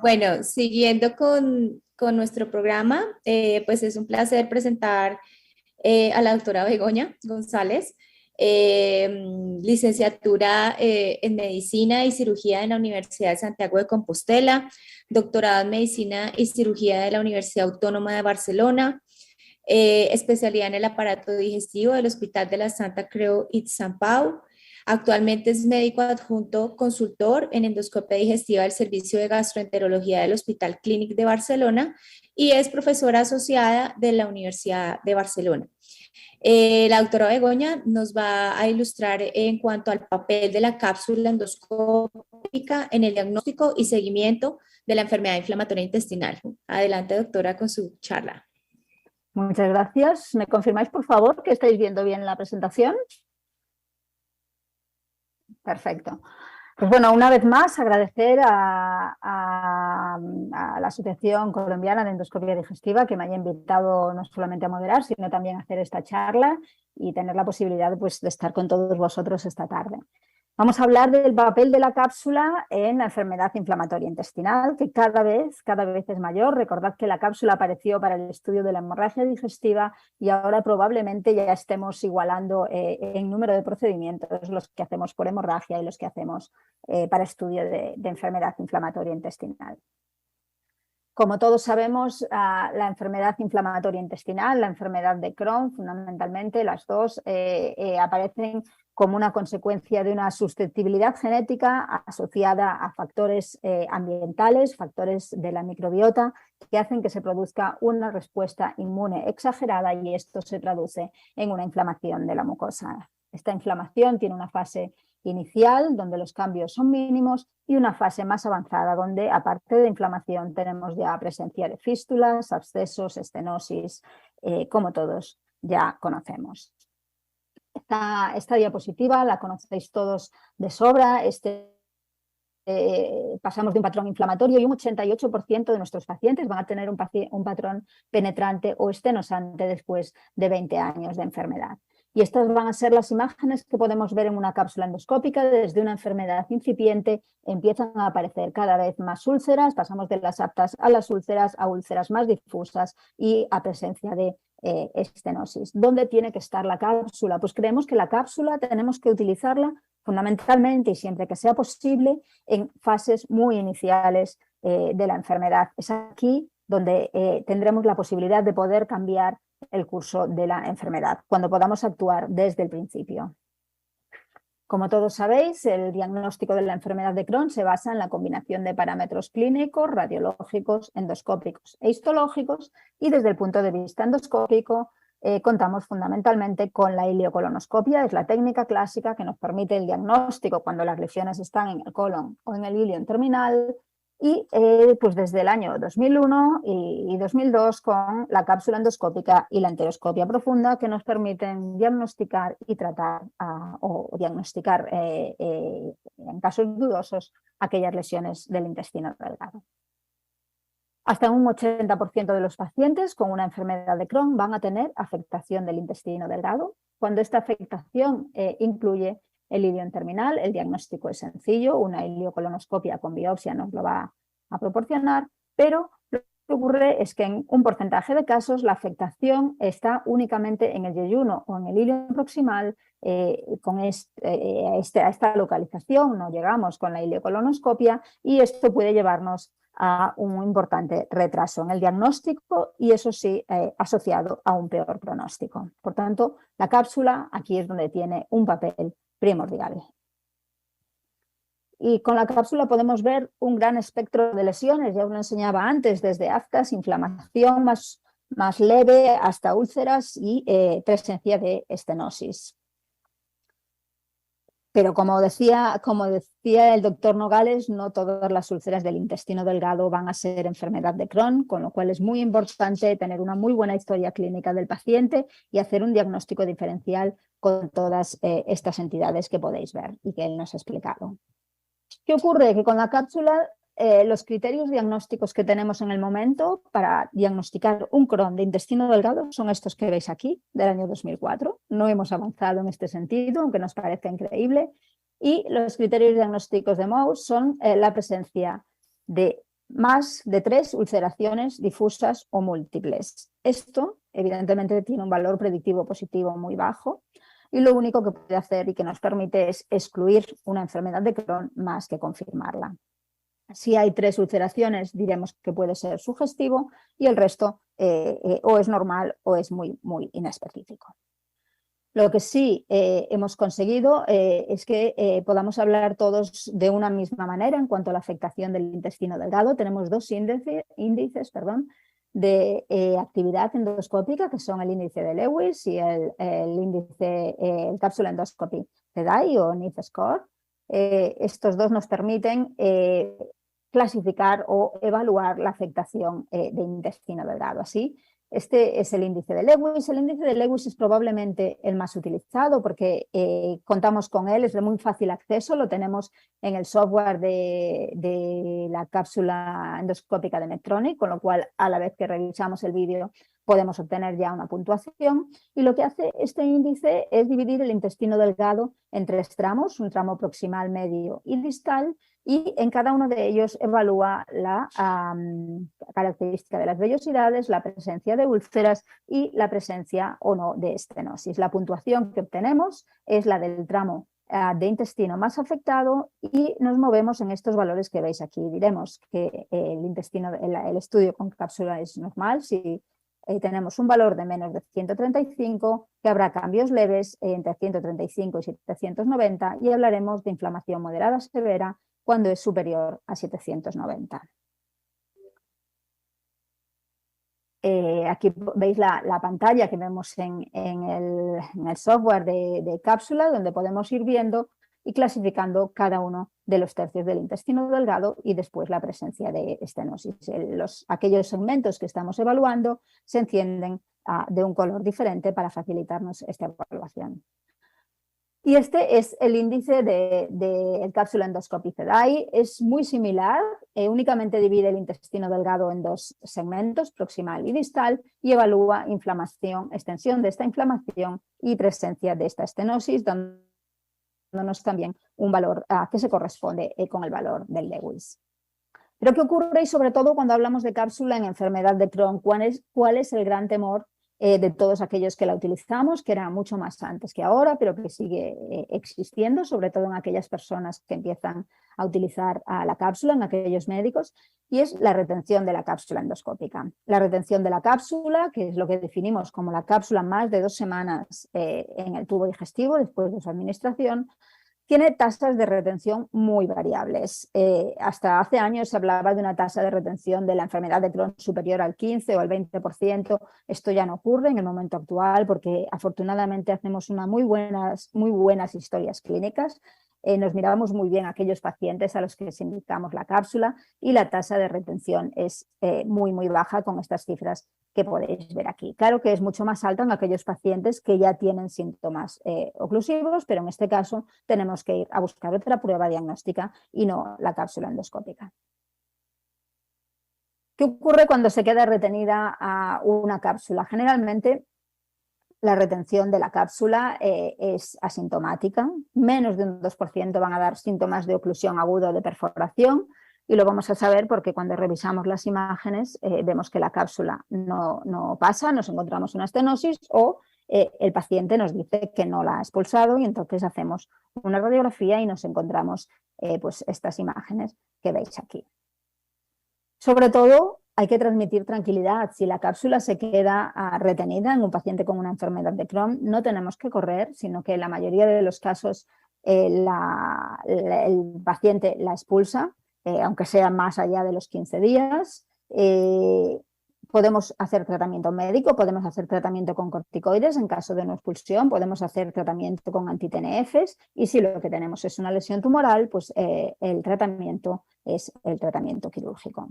Bueno, siguiendo con nuestro programa, pues es un placer presentar a la doctora Begoña González, licenciatura en Medicina y Cirugía en la Universidad de Santiago de Compostela, doctorado en Medicina y Cirugía de la Universidad Autónoma de Barcelona, especialidad en el aparato digestivo del Hospital de la Santa Creu i Sant Pau. Actualmente es médico adjunto consultor en endoscopia digestiva del Servicio de Gastroenterología del Hospital Clínic de Barcelona y es profesora asociada de la Universidad de Barcelona. La doctora Begoña nos va a ilustrar en cuanto al papel de la cápsula endoscópica en el diagnóstico y seguimiento de la enfermedad inflamatoria intestinal. Adelante, doctora, con su charla. Muchas gracias. ¿Me confirmáis, por favor, que estáis viendo bien la presentación? Perfecto. Pues bueno, una vez más agradecer a la Asociación Colombiana de Endoscopia Digestiva que me haya invitado no solamente a moderar, sino también a hacer esta charla y tener la posibilidad pues, de estar con todos vosotros esta tarde. Vamos a hablar del papel de la cápsula en la enfermedad inflamatoria intestinal, que cada vez es mayor. Recordad que la cápsula apareció para el estudio de la hemorragia digestiva y ahora probablemente ya estemos igualando en número de procedimientos los que hacemos por hemorragia y los que hacemos para estudio de enfermedad inflamatoria intestinal. Como todos sabemos, la enfermedad inflamatoria intestinal, la enfermedad de Crohn, fundamentalmente las dos aparecen como una consecuencia de una susceptibilidad genética asociada a factores ambientales, factores de la microbiota, que hacen que se produzca una respuesta inmune exagerada y esto se traduce en una inflamación de la mucosa. Esta inflamación tiene una fase inicial, donde los cambios son mínimos, y una fase más avanzada, donde aparte de inflamación tenemos ya presencia de fístulas, abscesos, estenosis, como todos ya conocemos. Esta diapositiva la conocéis todos de sobra. Pasamos de un patrón inflamatorio y un 88% de nuestros pacientes van a tener un patrón penetrante o estenosante después de 20 años de enfermedad. Y estas van a ser las imágenes que podemos ver en una cápsula endoscópica. Desde una enfermedad incipiente empiezan a aparecer cada vez más úlceras, pasamos de las aptas a las úlceras, a úlceras más difusas y a presencia de estenosis. ¿Dónde tiene que estar la cápsula? Pues creemos que la cápsula tenemos que utilizarla fundamentalmente y siempre que sea posible en fases muy iniciales de la enfermedad. Es aquí donde tendremos la posibilidad de poder cambiar el curso de la enfermedad, cuando podamos actuar desde el principio. Como todos sabéis, el diagnóstico de la enfermedad de Crohn se basa en la combinación de parámetros clínicos, radiológicos, endoscópicos e histológicos, y desde el punto de vista endoscópico contamos fundamentalmente con la ileocolonoscopia. Es la técnica clásica que nos permite el diagnóstico cuando las lesiones están en el colon o en el ilion terminal, y pues desde el año 2001 y 2002 con la cápsula endoscópica y la enteroscopia profunda, que nos permiten diagnosticar y tratar o diagnosticar en casos dudosos aquellas lesiones del intestino delgado. Hasta un 80% de los pacientes con una enfermedad de Crohn van a tener afectación del intestino delgado. Cuando esta afectación incluye el ilion terminal, el diagnóstico es sencillo, una ileocolonoscopia con biopsia nos lo va a proporcionar, pero lo que ocurre es que en un porcentaje de casos la afectación está únicamente en el yeyuno o en el ilion proximal. Con esta localización no llegamos con la ileocolonoscopia y esto puede llevarnos a un importante retraso en el diagnóstico y eso sí asociado a un peor pronóstico. Por tanto, la cápsula aquí es donde tiene un papel primordial. Y con la cápsula podemos ver un gran espectro de lesiones, ya os lo enseñaba antes, desde aftas, inflamación más leve hasta úlceras y presencia de estenosis. Pero como decía el doctor Nogales, no todas las úlceras del intestino delgado van a ser enfermedad de Crohn, con lo cual es muy importante tener una muy buena historia clínica del paciente y hacer un diagnóstico diferencial con todas estas entidades que podéis ver y que él nos ha explicado. ¿Qué ocurre? Que con la cápsula los criterios diagnósticos que tenemos en el momento para diagnosticar un Crohn de intestino delgado son estos que veis aquí, del año 2004. No hemos avanzado en este sentido, aunque nos parece increíble. Y los criterios diagnósticos de Mohs son la presencia de más de 3 ulceraciones difusas o múltiples. Esto, evidentemente, tiene un valor predictivo positivo muy bajo y lo único que puede hacer y que nos permite es excluir una enfermedad de Crohn más que confirmarla. Si hay 3 ulceraciones, diremos que puede ser sugestivo y el resto o es normal o es muy, muy inespecífico. Lo que sí hemos conseguido es que podamos hablar todos de una misma manera en cuanto a la afectación del intestino delgado. Tenemos 2 índices de actividad endoscópica, que son el índice de Lewis y el índice, el Capsule Endoscopy TEDAI o NIF score. Estos dos nos permiten clasificar o evaluar la afectación de intestino delgado. Así, este es el índice de Lewis. El índice de Lewis es probablemente el más utilizado porque contamos con él, es de muy fácil acceso, lo tenemos en el software de la cápsula endoscópica de Medtronic, con lo cual a la vez que revisamos el vídeo podemos obtener ya una puntuación. Y lo que hace este índice es dividir el intestino delgado en 3 tramos, un tramo proximal, medio y distal, y en cada uno de ellos evalúa la característica de las vellosidades, la presencia de úlceras y la presencia o no de estenosis. La puntuación que obtenemos es la del tramo de intestino más afectado y nos movemos en estos valores que veis aquí. Diremos que el estudio con cápsula es normal si tenemos un valor de menos de 135, que habrá cambios leves entre 135 y 790 y hablaremos de inflamación moderada severa cuando es superior a 790. Aquí veis la pantalla que vemos en el software de cápsula, donde podemos ir viendo y clasificando cada uno de los tercios del intestino delgado y después la presencia de estenosis. Aquellos segmentos que estamos evaluando se encienden de un color diferente para facilitarnos esta evaluación. Y este es el índice del Capsule Endoscopy TEDAI. Es muy similar, únicamente divide el intestino delgado en 2 segmentos, proximal y distal, y evalúa inflamación, extensión de esta inflamación y presencia de esta estenosis, dándonos también un valor que se corresponde con el valor del Lewis. Pero ¿qué ocurre? Y sobre todo cuando hablamos de cápsula en enfermedad de Crohn, ¿cuál es el gran temor de todos aquellos que la utilizamos, que era mucho más antes que ahora, pero que sigue existiendo, sobre todo en aquellas personas que empiezan a utilizar la cápsula, en aquellos médicos, y es la retención de la cápsula endoscópica. La retención de la cápsula, que es lo que definimos como la cápsula más de 2 semanas en el tubo digestivo después de su administración, tiene tasas de retención muy variables. Hasta hace años se hablaba de una tasa de retención de la enfermedad de Crohn superior al 15 o al 20%. Esto ya no ocurre en el momento actual porque afortunadamente hacemos muy buenas historias clínicas. Nos mirábamos muy bien a aquellos pacientes a los que les indicamos la cápsula y la tasa de retención es muy baja con estas cifras que podéis ver aquí. Claro que es mucho más alta en aquellos pacientes que ya tienen síntomas oclusivos, pero en este caso tenemos que ir a buscar otra prueba diagnóstica y no la cápsula endoscópica. ¿Qué ocurre cuando se queda retenida a una cápsula? Generalmente la retención de la cápsula es asintomática, menos de un 2% van a dar síntomas de oclusión aguda o de perforación, y lo vamos a saber porque cuando revisamos las imágenes vemos que la cápsula no pasa, nos encontramos una estenosis o el paciente nos dice que no la ha expulsado y entonces hacemos una radiografía y nos encontramos pues estas imágenes que veis aquí. Sobre todo, hay que transmitir tranquilidad. Si la cápsula se queda retenida en un paciente con una enfermedad de Crohn, no tenemos que correr, sino que en la mayoría de los casos el paciente la expulsa, aunque sea más allá de los 15 días. Podemos hacer tratamiento médico, podemos hacer tratamiento con corticoides en caso de no expulsión, podemos hacer tratamiento con anti-TNFs y si lo que tenemos es una lesión tumoral, pues el tratamiento es el tratamiento quirúrgico.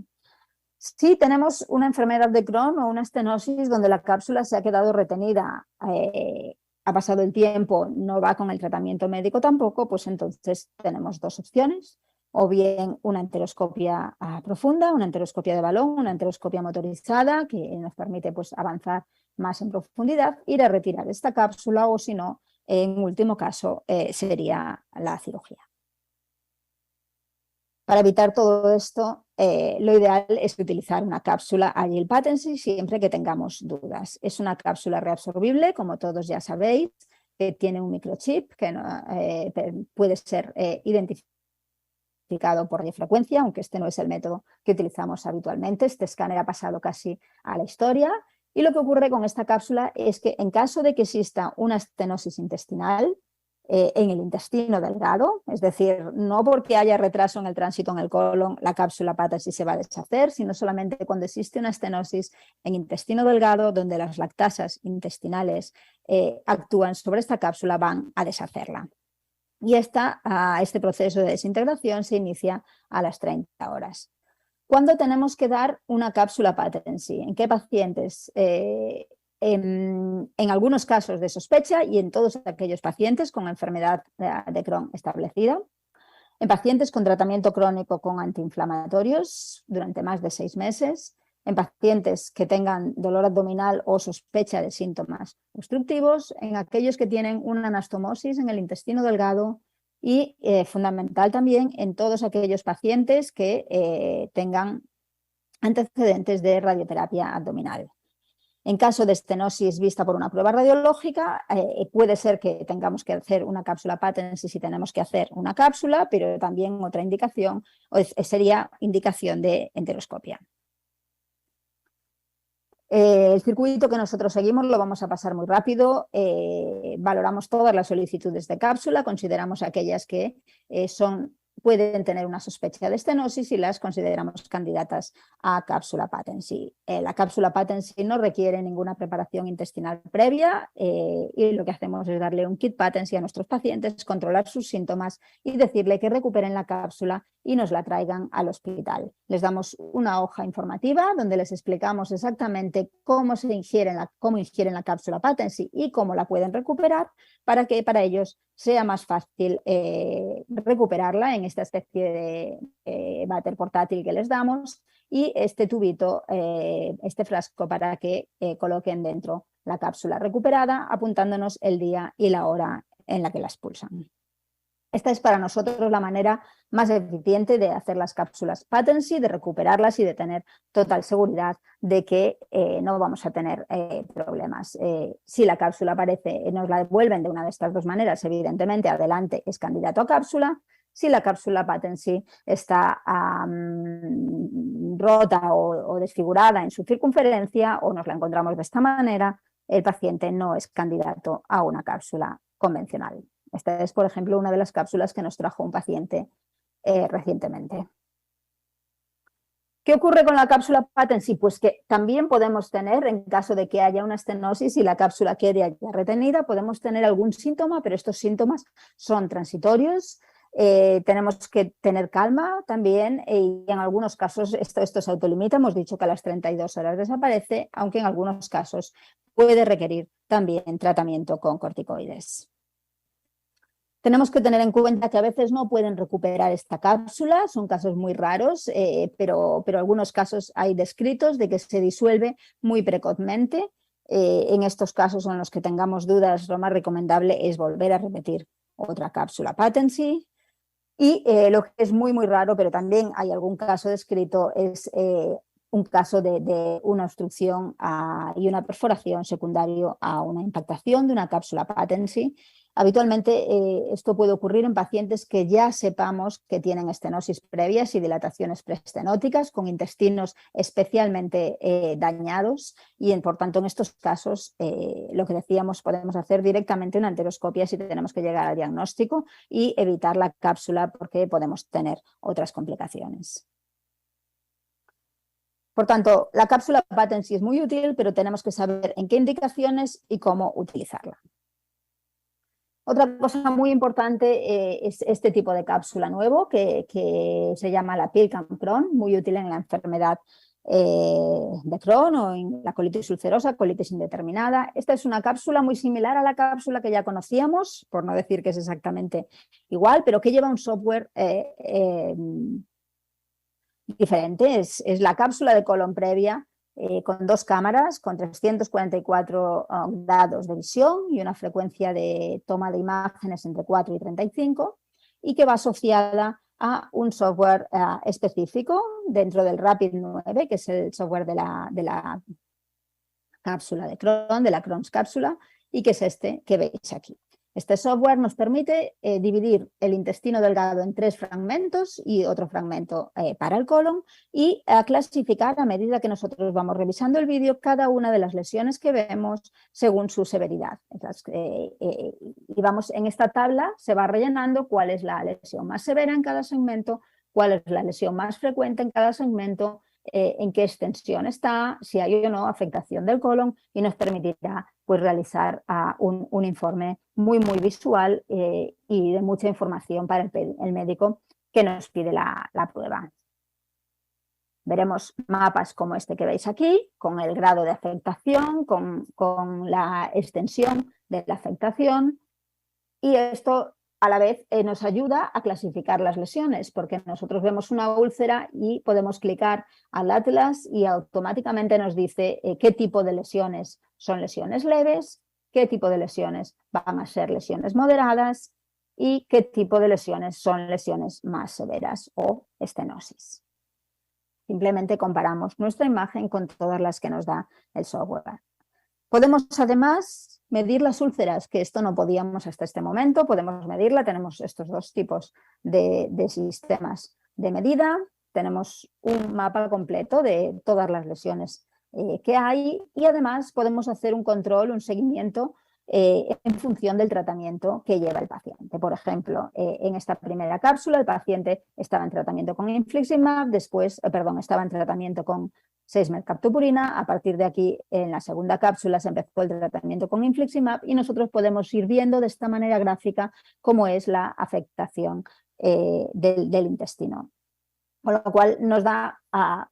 Si tenemos una enfermedad de Crohn o una estenosis donde la cápsula se ha quedado retenida, ha pasado el tiempo, no va con el tratamiento médico tampoco, pues entonces tenemos 2 opciones, o bien una enteroscopia profunda, una enteroscopia de balón, una enteroscopia motorizada que nos permite pues, avanzar más en profundidad, ir a retirar esta cápsula o si no, en último caso, sería la cirugía. Para evitar todo esto, lo ideal es utilizar una cápsula Agile Patency siempre que tengamos dudas. Es una cápsula reabsorbible, como todos ya sabéis, que tiene un microchip que puede ser identificado por radiofrecuencia, aunque este no es el método que utilizamos habitualmente. Este escáner ha pasado casi a la historia. Y lo que ocurre con esta cápsula es que en caso de que exista una estenosis intestinal, en el intestino delgado, es decir, no porque haya retraso en el tránsito en el colon, la cápsula Patency se va a deshacer, sino solamente cuando existe una estenosis en intestino delgado, donde las lactasas intestinales actúan sobre esta cápsula, van a deshacerla. Y este proceso de desintegración se inicia a las 30 horas. ¿Cuándo tenemos que dar una cápsula Patency? ¿En qué pacientes? En algunos casos de sospecha y en todos aquellos pacientes con enfermedad de Crohn establecida, en pacientes con tratamiento crónico con antiinflamatorios durante más de 6 meses, en pacientes que tengan dolor abdominal o sospecha de síntomas obstructivos, en aquellos que tienen una anastomosis en el intestino delgado y fundamental también en todos aquellos pacientes que tengan antecedentes de radioterapia abdominal. En caso de estenosis vista por una prueba radiológica, puede ser que tengamos que hacer una cápsula Patency si tenemos que hacer una cápsula, pero también otra indicación sería indicación de enteroscopia. El circuito que nosotros seguimos lo vamos a pasar muy rápido. Valoramos todas las solicitudes de cápsula, consideramos aquellas que pueden tener una sospecha de estenosis y las consideramos candidatas a cápsula Patency. La cápsula Patency no requiere ninguna preparación intestinal previa y lo que hacemos es darle un kit Patency a nuestros pacientes, controlar sus síntomas y decirle que recuperen la cápsula y nos la traigan al hospital. Les damos una hoja informativa donde les explicamos exactamente cómo ingieren la cápsula Patency y cómo la pueden recuperar para que para ellos sea más fácil recuperarla en esta especie de váter portátil que les damos y este tubito, este frasco para que coloquen dentro la cápsula recuperada apuntándonos el día y la hora en la que la expulsan. Esta es para nosotros la manera más eficiente de hacer las cápsulas Patency, de recuperarlas y de tener total seguridad de que no vamos a tener problemas. Si la cápsula aparece, nos la devuelven de una de estas dos maneras, evidentemente adelante es candidato a cápsula. Si la cápsula Patency está rota o desfigurada en su circunferencia o nos la encontramos de esta manera, el paciente no es candidato a una cápsula convencional. Esta es, por ejemplo, una de las cápsulas que nos trajo un paciente recientemente. ¿Qué ocurre con la cápsula Patency? Pues que también podemos tener, en caso de que haya una estenosis y la cápsula quede allá retenida, podemos tener algún síntoma, pero estos síntomas son transitorios. Tenemos que tener calma también y en algunos casos esto se autolimita, hemos dicho que a las 32 horas desaparece, aunque en algunos casos puede requerir también tratamiento con corticoides. Tenemos que tener en cuenta que a veces no pueden recuperar esta cápsula, son casos muy raros, pero algunos casos hay descritos de que se disuelve muy precozmente. En estos casos en los que tengamos dudas, lo más recomendable es volver a repetir otra cápsula Patency. Y lo que es muy raro, pero también hay algún caso descrito, es un caso de una obstrucción y una perforación secundario a una impactación de una cápsula Patency. Habitualmente esto puede ocurrir en pacientes que ya sepamos que tienen estenosis previas y dilataciones preestenóticas con intestinos especialmente dañados y por tanto en estos casos lo que decíamos podemos hacer directamente una enteroscopia si tenemos que llegar al diagnóstico y evitar la cápsula porque podemos tener otras complicaciones. Por tanto, la cápsula Patency es muy útil, pero tenemos que saber en qué indicaciones y cómo utilizarla. Otra cosa muy importante es este tipo de cápsula nuevo que se llama la Pilcam Crohn, muy útil en la enfermedad de Crohn o en la colitis ulcerosa, colitis indeterminada. Esta es una cápsula muy similar a la cápsula que ya conocíamos, por no decir que es exactamente igual, pero que lleva un software diferente. Es la cápsula de colon previa con 2 cámaras, con 344 grados de visión y una frecuencia de toma de imágenes entre 4 y 35 y que va asociada a un software específico dentro del Rapid 9, que es el software de la cápsula de Crohn, de la Crohn's cápsula, y que es este que veis aquí. Este software nos permite dividir el intestino delgado en 3 fragmentos y otro fragmento para el colon y clasificar a medida que nosotros vamos revisando el vídeo cada una de las lesiones que vemos según su severidad. Y vamos, en esta tabla se va rellenando cuál es la lesión más severa en cada segmento, cuál es la lesión más frecuente en cada segmento, en qué extensión está, si hay o no afectación del colon, y nos permitirá pues realizar un informe muy visual y de mucha información para el médico que nos pide la prueba. Veremos mapas como este que veis aquí, con el grado de afectación, con la extensión de la afectación, y esto a la vez nos ayuda a clasificar las lesiones, porque nosotros vemos una úlcera y podemos clicar al atlas y automáticamente nos dice qué tipo de lesiones son lesiones leves, qué tipo de lesiones van a ser lesiones moderadas y qué tipo de lesiones son lesiones más severas o estenosis. Simplemente comparamos nuestra imagen con todas las que nos da el software. Podemos además medir las úlceras, que esto no podíamos hasta este momento, podemos medirla, tenemos estos 2 tipos de sistemas de medida, tenemos un mapa completo de todas las lesiones que hay y además podemos hacer un control, un seguimiento en función del tratamiento que lleva el paciente. Por ejemplo, en esta primera cápsula el paciente estaba en tratamiento con infliximab, después, estaba en tratamiento con 6-mercaptopurina. A partir de aquí, en la segunda cápsula se empezó el tratamiento con infliximab y nosotros podemos ir viendo de esta manera gráfica cómo es la afectación del intestino. Con lo cual nos da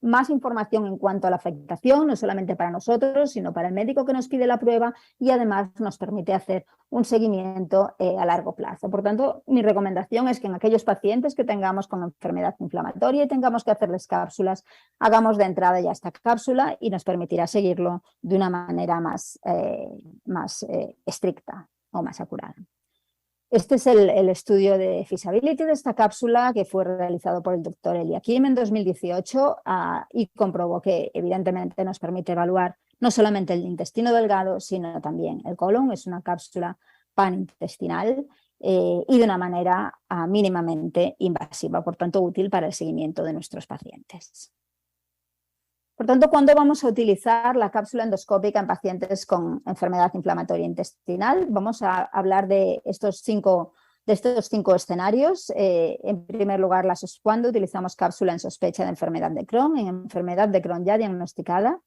más información en cuanto a la afectación, no solamente para nosotros, sino para el médico que nos pide la prueba y además nos permite hacer un seguimiento a largo plazo. Por tanto, mi recomendación es que en aquellos pacientes que tengamos con enfermedad inflamatoria y tengamos que hacerles cápsulas, hagamos de entrada ya esta cápsula y nos permitirá seguirlo de una manera más estricta o más acurada. Este es el estudio de feasibility de esta cápsula que fue realizado por el doctor Eliakim en 2018 y comprobó que evidentemente nos permite evaluar no solamente el intestino delgado, sino también el colon. Es una cápsula panintestinal y de una manera mínimamente invasiva, por tanto útil para el seguimiento de nuestros pacientes. Por tanto, ¿cuándo vamos a utilizar la cápsula endoscópica en pacientes con enfermedad inflamatoria intestinal? Vamos a hablar de estos 5 escenarios. En primer lugar, cuando utilizamos cápsula en sospecha de enfermedad de Crohn, en enfermedad de Crohn ya diagnosticada.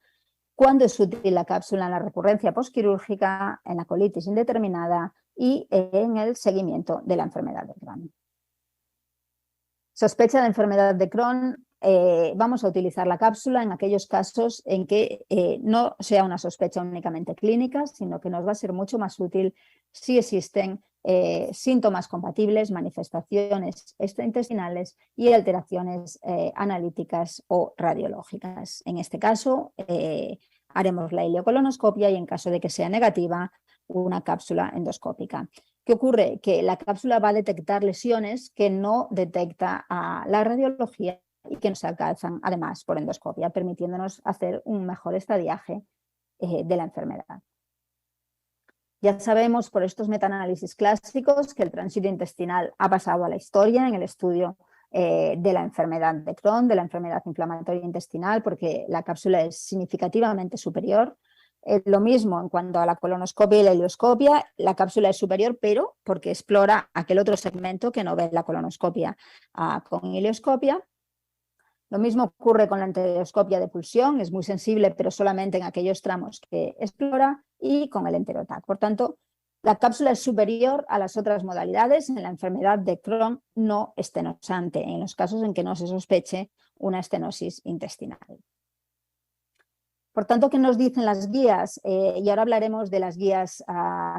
Cuándo es útil la cápsula en la recurrencia postquirúrgica, en la colitis indeterminada y en el seguimiento de la enfermedad de Crohn. Sospecha de enfermedad de Crohn. Vamos a utilizar la cápsula en aquellos casos en que no sea una sospecha únicamente clínica, sino que nos va a ser mucho más útil si existen síntomas compatibles, manifestaciones extraintestinales y alteraciones analíticas o radiológicas. En este caso, haremos la ileocolonoscopia y en caso de que sea negativa, una cápsula endoscópica. ¿Qué ocurre? Que la cápsula va a detectar lesiones que no detecta la radiología y que nos alcanzan además por endoscopia, permitiéndonos hacer un mejor estadiaje de la enfermedad. Ya sabemos por estos metaanálisis clásicos que el tránsito intestinal ha pasado a la historia en el estudio de la enfermedad de Crohn, de la enfermedad inflamatoria intestinal, porque la cápsula es significativamente superior. Lo mismo en cuanto a la colonoscopia y la ileoscopia, la cápsula es superior, pero porque explora aquel otro segmento que no ve la colonoscopia con ileoscopia. Lo mismo ocurre con la enteroscopia de pulsión, es muy sensible, pero solamente en aquellos tramos que explora, y con el enterotac. Por tanto, la cápsula es superior a las otras modalidades en la enfermedad de Crohn no estenosante, en los casos en que no se sospeche una estenosis intestinal. Por tanto, ¿qué nos dicen las guías? Y ahora hablaremos de las guías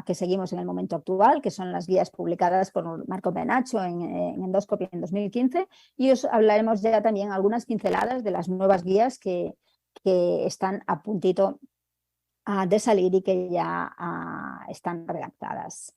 que seguimos en el momento actual, que son las guías publicadas por Marco Benacho en Endoscopy en 2015, y os hablaremos ya también algunas pinceladas de las nuevas guías que están a puntito de salir y que ya están redactadas.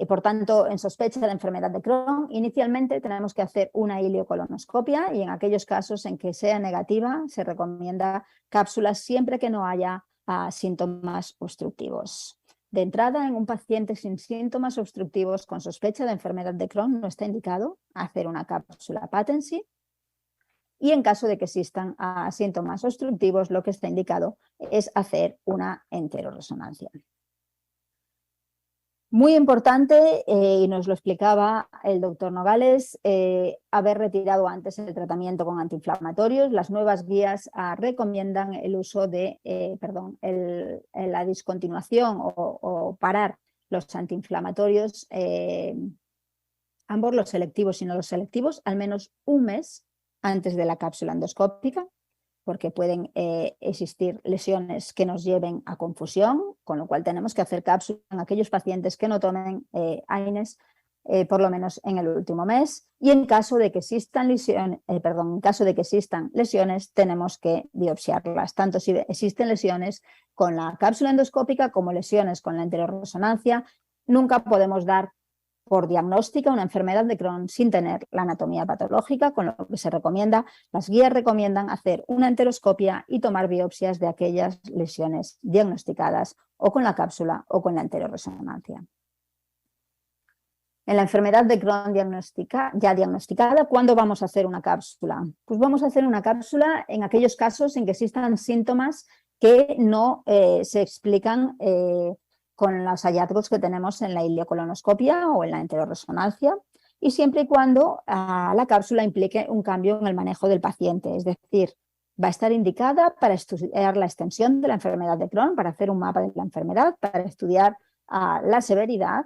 Por tanto, en sospecha de enfermedad de Crohn, inicialmente tenemos que hacer una ileocolonoscopia y en aquellos casos en que sea negativa se recomienda cápsulas siempre que no haya síntomas obstructivos. De entrada, en un paciente sin síntomas obstructivos con sospecha de enfermedad de Crohn no está indicado hacer una cápsula patency, y en caso de que existan síntomas obstructivos, lo que está indicado es hacer una enteroresonancia. Muy importante, y nos lo explicaba el doctor Nogales, haber retirado antes el tratamiento con antiinflamatorios. Las nuevas guías recomiendan el uso de, la discontinuación o parar los antiinflamatorios, ambos los selectivos y no los selectivos, al menos un mes antes de la cápsula endoscópica, porque pueden existir lesiones que nos lleven a confusión, con lo cual tenemos que hacer cápsula en aquellos pacientes que no tomen AINES por lo menos en el último mes, y en caso de que existan lesiones tenemos que biopsiarlas, tanto si existen lesiones con la cápsula endoscópica como lesiones con la enteroresonancia. Nunca podemos dar por diagnóstica una enfermedad de Crohn sin tener la anatomía patológica, con lo que se recomienda, las guías recomiendan hacer una enteroscopia y tomar biopsias de aquellas lesiones diagnosticadas o con la cápsula o con la enteroresonancia. En la enfermedad de Crohn ya diagnosticada, ¿cuándo vamos a hacer una cápsula? Pues vamos a hacer una cápsula en aquellos casos en que existan síntomas que no se explican con los hallazgos que tenemos en la ileocolonoscopia o en la enteroresonancia, y siempre y cuando la cápsula implique un cambio en el manejo del paciente, es decir, va a estar indicada para estudiar la extensión de la enfermedad de Crohn, para hacer un mapa de la enfermedad, para estudiar la severidad,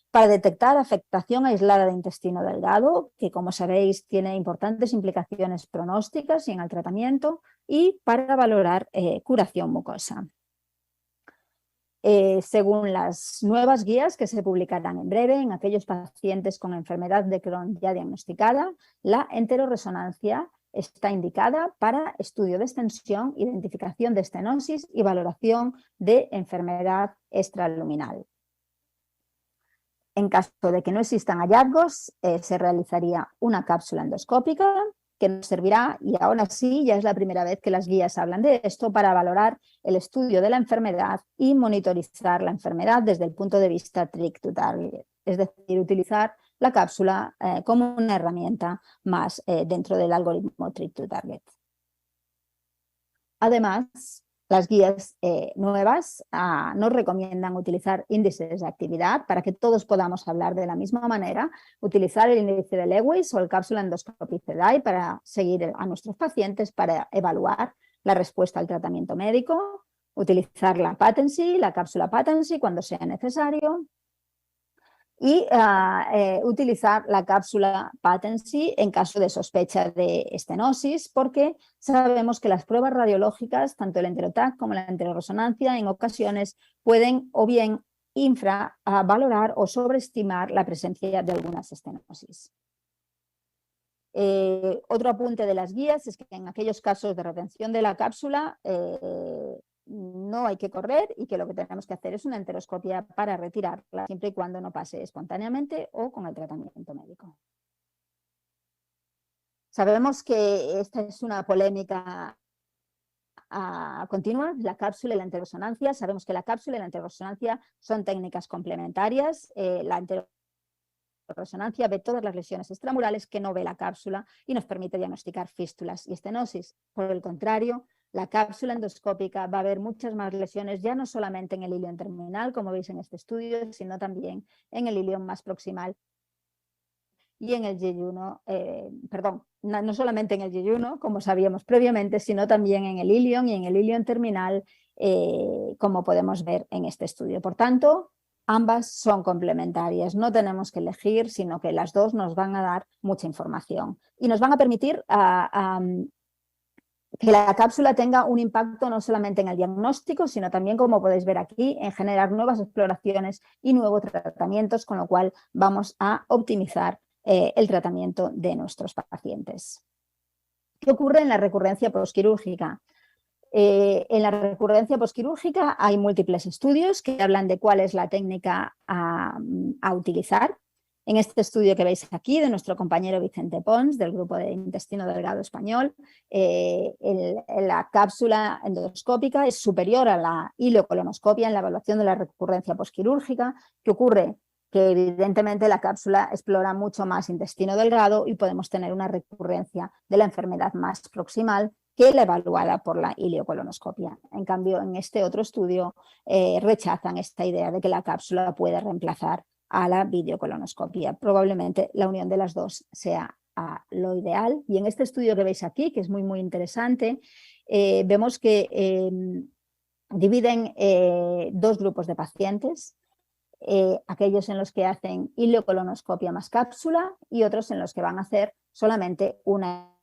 para detectar afectación aislada de intestino delgado, que como sabéis tiene importantes implicaciones pronósticas y en el tratamiento, y para valorar curación mucosa. Según las nuevas guías que se publicarán en breve, en aquellos pacientes con enfermedad de Crohn ya diagnosticada, la enteroresonancia está indicada para estudio de extensión, identificación de estenosis y valoración de enfermedad extraluminal. En caso de que no existan hallazgos, se realizaría una cápsula endoscópica que nos servirá, y ahora sí, ya es la primera vez que las guías hablan de esto, para valorar el estudio de la enfermedad y monitorizar la enfermedad desde el punto de vista trick to target, es decir, utilizar la cápsula como una herramienta más dentro del algoritmo trick to target. Además, las guías nuevas nos recomiendan utilizar índices de actividad para que todos podamos hablar de la misma manera, utilizar el índice de Lewis o el Capsule Endoscopy CDAI para seguir a nuestros pacientes para evaluar la respuesta al tratamiento médico, utilizar la patency, la cápsula patency cuando sea necesario, y utilizar la cápsula patency en caso de sospecha de estenosis, porque sabemos que las pruebas radiológicas, tanto el enteroTAC como la enteroresonancia, en ocasiones pueden o bien infravalorar o sobreestimar la presencia de algunas estenosis. Otro apunte de las guías es que en aquellos casos de retención de la cápsula no hay que correr, y que lo que tenemos que hacer es una enteroscopia para retirarla, siempre y cuando no pase espontáneamente o con el tratamiento médico. Sabemos que esta es una polémica continua, la cápsula y la enteroresonancia. Sabemos que la cápsula y la enteroresonancia son técnicas complementarias. La enteroresonancia ve todas las lesiones extramurales que no ve la cápsula y nos permite diagnosticar fístulas y estenosis. Por el contrario, la cápsula endoscópica va a ver muchas más lesiones, ya no solamente en el ilion terminal, como veis en este estudio, sino también en el ilion más proximal y en el yeyuno, no solamente en el yeyuno, como sabíamos previamente, sino también en el ilion y en el ilion terminal, como podemos ver en este estudio. Por tanto, ambas son complementarias, no tenemos que elegir, sino que las dos nos van a dar mucha información y nos van a permitir que la cápsula tenga un impacto no solamente en el diagnóstico, sino también, como podéis ver aquí, en generar nuevas exploraciones y nuevos tratamientos, con lo cual vamos a optimizar el tratamiento de nuestros pacientes. ¿Qué ocurre en la recurrencia postquirúrgica? En la recurrencia posquirúrgica hay múltiples estudios que hablan de cuál es la técnica a utilizar. En este estudio que veis aquí, de nuestro compañero Vicente Pons, del grupo de intestino delgado español, la cápsula endoscópica es superior a la ileocolonoscopia en la evaluación de la recurrencia posquirúrgica. ¿Qué ocurre? Que evidentemente la cápsula explora mucho más intestino delgado y podemos tener una recurrencia de la enfermedad más proximal que la evaluada por la ileocolonoscopia. En cambio, en este otro estudio rechazan esta idea de que la cápsula puede reemplazar a la videocolonoscopia. Probablemente la unión de las dos sea lo ideal. Y en este estudio que veis aquí, que es muy interesante, vemos que dividen dos grupos de pacientes. Aquellos en los que hacen ileocolonoscopia más cápsula y otros en los que van a hacer solamente una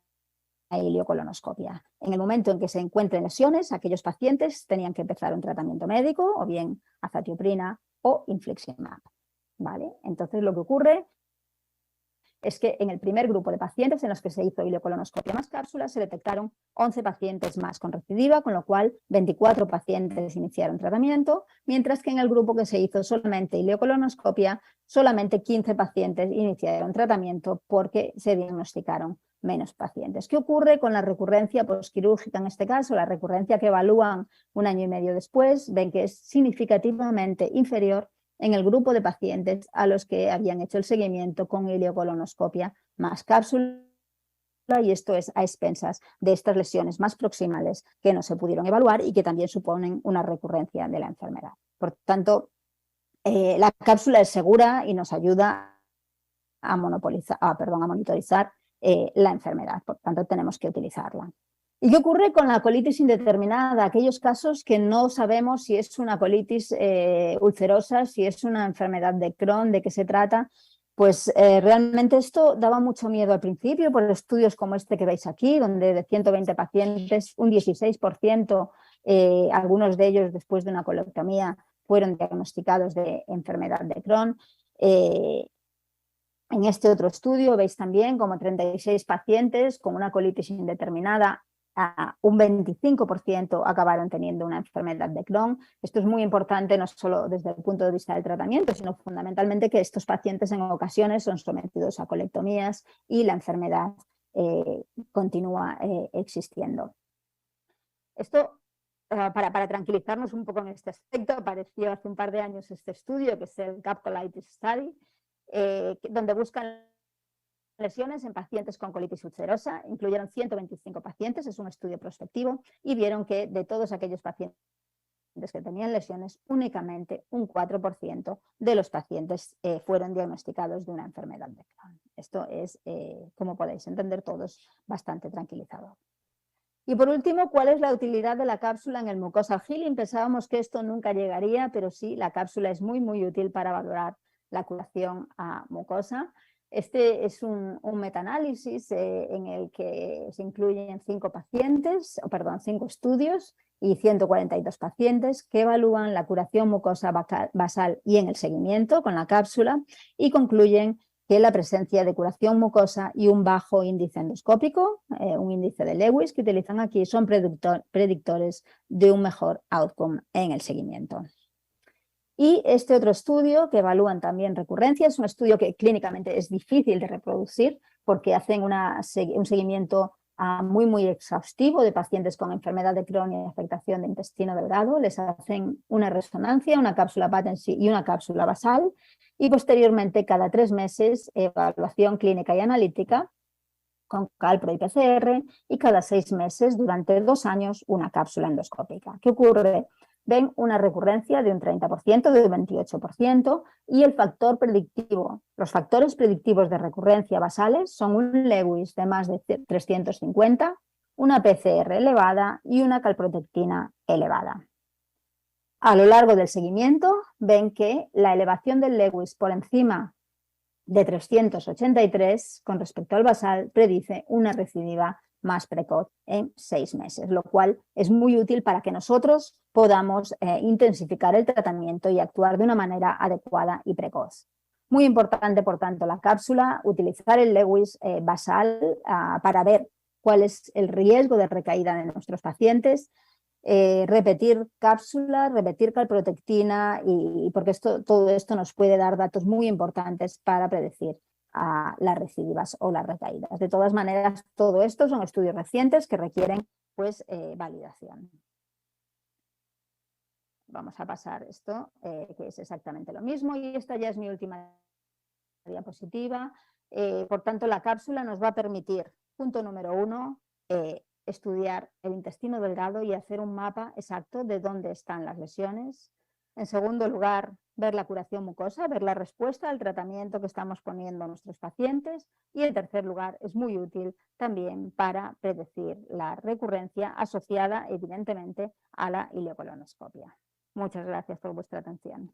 ileocolonoscopia. En el momento en que se encuentren lesiones, aquellos pacientes tenían que empezar un tratamiento médico, o bien azatioprina o infliximab. ¿Vale? Entonces lo que ocurre es que en el primer grupo de pacientes en los que se hizo ileocolonoscopia más cápsula se detectaron 11 pacientes más con recidiva, con lo cual 24 pacientes iniciaron tratamiento, mientras que en el grupo que se hizo solamente ileocolonoscopia, solamente 15 pacientes iniciaron tratamiento porque se diagnosticaron menos pacientes. ¿Qué ocurre con la recurrencia posquirúrgica en este caso? La recurrencia que evalúan un año y medio después, ven que es significativamente inferior en el grupo de pacientes a los que habían hecho el seguimiento con ileocolonoscopia más cápsula, y esto es a expensas de estas lesiones más proximales que no se pudieron evaluar y que también suponen una recurrencia de la enfermedad. Por tanto, la cápsula es segura y nos ayuda a monitorizar la enfermedad, por tanto tenemos que utilizarla. ¿Y qué ocurre con la colitis indeterminada? Aquellos casos que no sabemos si es una colitis ulcerosa, si es una enfermedad de Crohn, de qué se trata. Pues realmente esto daba mucho miedo al principio por estudios como este que veis aquí, donde de 120 pacientes, un 16%, algunos de ellos después de una colectomía, fueron diagnosticados de enfermedad de Crohn. En este otro estudio veis también como 36 pacientes con una colitis indeterminada, un 25% acabaron teniendo una enfermedad de Crohn. Esto es muy importante no solo desde el punto de vista del tratamiento, sino fundamentalmente que estos pacientes en ocasiones son sometidos a colectomías y la enfermedad continúa existiendo. Esto, para tranquilizarnos un poco en este aspecto, apareció hace un par de años este estudio, que es el Capcolitis Study, donde buscan lesiones en pacientes con colitis ulcerosa. Incluyeron 125 pacientes, es un estudio prospectivo, y vieron que de todos aquellos pacientes que tenían lesiones, únicamente un 4% de los pacientes fueron diagnosticados de una enfermedad de Crohn. Esto es, como podéis entender todos, bastante tranquilizador. Y por último, ¿cuál es la utilidad de la cápsula en el mucosal healing? Pensábamos que esto nunca llegaría, pero sí, la cápsula es muy útil para valorar la curación a mucosa. Este es un metaanálisis en el que se incluyen 5 estudios y 142 pacientes que evalúan la curación mucosa basal y en el seguimiento con la cápsula, y concluyen que la presencia de curación mucosa y un bajo índice endoscópico, un índice de Lewis que utilizan aquí, son predictores de un mejor outcome en el seguimiento. Y este otro estudio que evalúan también recurrencia, es un estudio que clínicamente es difícil de reproducir porque hacen un seguimiento muy exhaustivo de pacientes con enfermedad de Crohn y afectación de intestino delgado. Les hacen una resonancia, una cápsula patency y una cápsula basal, y posteriormente cada 3 meses evaluación clínica y analítica con calpro y PCR, y cada 6 meses durante 2 años una cápsula endoscópica. ¿Qué ocurre? Ven una recurrencia de un 30%, de un 28%, y el factor predictivo, los factores predictivos de recurrencia basales son un Lewis de más de 350, una PCR elevada y una calprotectina elevada. A lo largo del seguimiento ven que la elevación del Lewis por encima de 383 con respecto al basal predice una recidiva más precoz en 6 meses, lo cual es muy útil para que nosotros podamos intensificar el tratamiento y actuar de una manera adecuada y precoz. Muy importante, por tanto, la cápsula, utilizar el Lewis basal para ver cuál es el riesgo de recaída de nuestros pacientes. repetir cápsulas, repetir calprotectina, y porque todo esto nos puede dar datos muy importantes para predecir las recidivas o las recaídas. De todas maneras, todo esto son estudios recientes que requieren pues, validación. Vamos a pasar esto, que es exactamente lo mismo, y esta ya es mi última diapositiva. Por tanto, la cápsula nos va a permitir, punto número 1, estudiar el intestino delgado y hacer un mapa exacto de dónde están las lesiones. En segundo lugar, ver la curación mucosa, ver la respuesta al tratamiento que estamos poniendo a nuestros pacientes. Y en tercer lugar, es muy útil también para predecir la recurrencia asociada, evidentemente, a la ileocolonoscopia. Muchas gracias por vuestra atención.